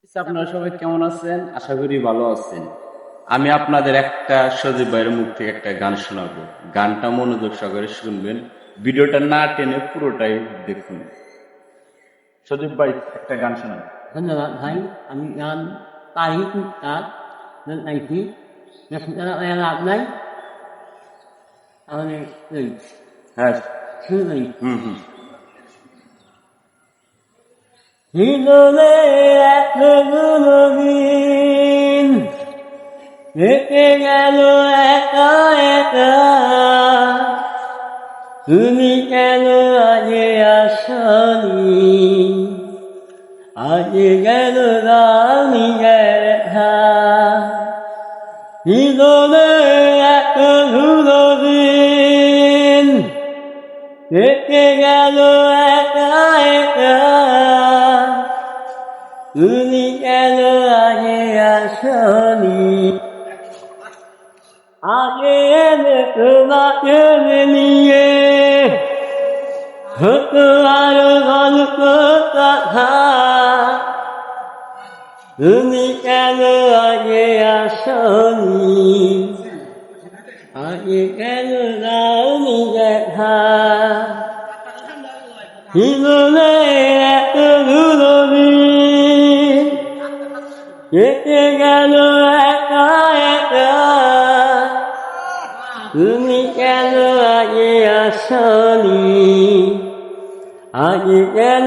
আপনারা সবাই কেমন আছেন? আশা করি ভালো আছেন। আমি আপনাদের একটা সজীব ভাইয়ের মুখ থেকে একটা গান শোনাবো। গানটা মনোযোগ সহকারে শুনবেন, ভিডিওটা না টেনে পুরোটাই দেখুন। সজীব ভাই, একটা গান শোনাবেন। ধন্যবাদ ভাই। আমি গান পারি টুকটাক গাইছি, লাভ নাই। তাহলে হ্যাঁ। শুরু করি। হুম। জীবনে এতগুলো দিন হেঁটে গেল একা একা, তুমি কেন আগে আসনি? আগে গেল আমি দেখা। জীবনে এতগুলো দিন হেঁটে গেল একা একা, তুমি কেন আগে আসনি? আগে এলে তোমাকে নিয়ে হতো আরো গল্প কথা, তুমি কেন আগে আসনি? আগে কেন দাওনি দেখা? জীবনে এতগুলো দিন কেটে গেল একা একা, তুমি কেন আগে আসনি? আগে কেন